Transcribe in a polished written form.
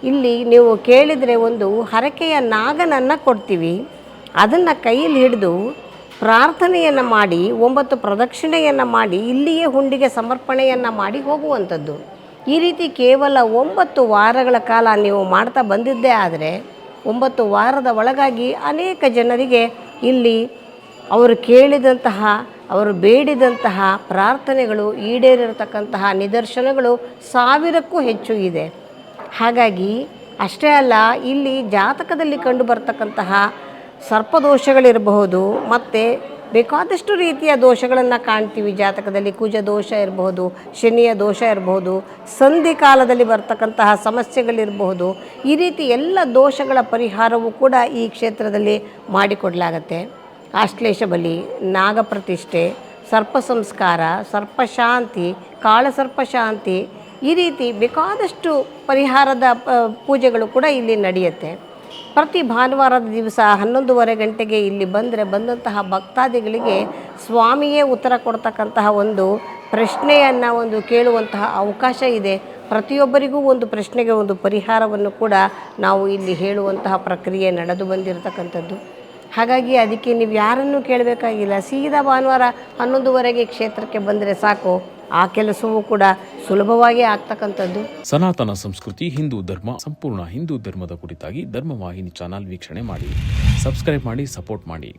ಇಲ್ಲಿ ನೀವು ಕೇಳಿದರೆ ಒಂದು ಹರಕೆಯ ನಾಗನನ್ನು ಕೊಡ್ತೀವಿ. ಅದನ್ನು ಕೈಯಲ್ಲಿ ಹಿಡಿದು ಪ್ರಾರ್ಥನೆಯನ್ನು ಮಾಡಿ 9 ಪ್ರದಕ್ಷಿಣೆಯನ್ನು ಮಾಡಿ ಇಲ್ಲಿಯೇ ಹುಂಡಿಗೆ ಸಮರ್ಪಣೆಯನ್ನು ಮಾಡಿ ಹೋಗುವಂಥದ್ದು. ಈ ರೀತಿ ಕೇವಲ 9 ವಾರಗಳ ಕಾಲ ನೀವು ಮಾಡ್ತಾ ಬಂದಿದ್ದೇ ಆದರೆ 9 ವಾರದ ಒಳಗಾಗಿ ಅನೇಕ ಜನರಿಗೆ ಇಲ್ಲಿ ಅವರು ಕೇಳಿದಂತಹ, ಅವರು ಬೇಡಿದಂತಹ ಪ್ರಾರ್ಥನೆಗಳು ಈಡೇರಿರತಕ್ಕಂತಹ ನಿದರ್ಶನಗಳು 1000ಕ್ಕೂ ಹೆಚ್ಚು ಇದೆ. ಹಾಗಾಗಿ ಅಷ್ಟೇ ಅಲ್ಲ, ಇಲ್ಲಿ ಜಾತಕದಲ್ಲಿ ಕಂಡು ಬರ್ತಕ್ಕಂತಹ ಸರ್ಪದೋಷಗಳಿರಬಹುದು, ಮತ್ತು ಬೇಕಾದಷ್ಟು ರೀತಿಯ ದೋಷಗಳನ್ನು ಕಾಣ್ತೀವಿ ಜಾತಕದಲ್ಲಿ. ಕುಜ ದೋಷ ಇರಬಹುದು, ಶನಿಯ ದೋಷ ಇರಬಹುದು, ಸಂಧಿ ಕಾಲದಲ್ಲಿ ಬರ್ತಕ್ಕಂತಹ ಸಮಸ್ಯೆಗಳಿರಬಹುದು. ಈ ರೀತಿ ಎಲ್ಲ ದೋಷಗಳ ಪರಿಹಾರವೂ ಕೂಡ ಈ ಕ್ಷೇತ್ರದಲ್ಲಿ ಮಾಡಿಕೊಡಲಾಗತ್ತೆ. ಆಶ್ಲೇಷ ಬಲಿ, ನಾಗಪ್ರತಿಷ್ಠೆ, ಸರ್ಪ ಸಂಸ್ಕಾರ, ಸರ್ಪಶಾಂತಿ, ಕಾಳಸರ್ಪಶಾಂತಿ, ಈ ರೀತಿ ಬೇಕಾದಷ್ಟು ಪರಿಹಾರದ ಪೂಜೆಗಳು ಕೂಡ ಇಲ್ಲಿ ನಡೆಯುತ್ತೆ. ಪ್ರತಿ ಭಾನುವಾರದ ದಿವಸ 11:30 ಗಂಟೆಗೆ ಇಲ್ಲಿ ಬಂದಂತಹ ಭಕ್ತಾದಿಗಳಿಗೆ ಸ್ವಾಮಿಯೇ ಉತ್ತರ ಕೊಡ್ತಕ್ಕಂತಹ ಒಂದು ಪ್ರಶ್ನೆಯನ್ನು ಕೇಳುವಂತಹ ಅವಕಾಶ ಇದೆ. ಪ್ರತಿಯೊಬ್ಬರಿಗೂ ಒಂದು ಪ್ರಶ್ನೆಗೆ ಒಂದು ಪರಿಹಾರವನ್ನು ಕೂಡ ನಾವು ಇಲ್ಲಿ ಹೇಳುವಂತಹ ಪ್ರಕ್ರಿಯೆ ನಡೆದು ಬಂದಿರತಕ್ಕಂಥದ್ದು. ಹಾಗಾಗಿ ಅದಕ್ಕೆ ನೀವು ಯಾರನ್ನೂ ಕೇಳಬೇಕಾಗಿಲ್ಲ. ಸೀದಾ ಭಾನುವಾರ 11:30ಗೆ ಕ್ಷೇತ್ರಕ್ಕೆ ಬಂದರೆ ಸಾಕು, ಆ ಕೆಲಸವೂ ಕೂಡ ಸುಲಭವಾಗಿ ಆಗ್ತಕ್ಕಂಥದ್ದು. ಸನಾತನ ಸಂಸ್ಕೃತಿ, ಹಿಂದೂ ಧರ್ಮ, ಸಂಪೂರ್ಣ ಹಿಂದೂ ಧರ್ಮದ ಕುರಿತಾಗಿ ಧರ್ಮವಾಹಿನಿ ಚಾನಲ್ ವೀಕ್ಷಣೆ ಮಾಡಿ, ಸಬ್ಸ್ಕ್ರೈಬ್ ಮಾಡಿ, ಸಪೋರ್ಟ್ ಮಾಡಿ.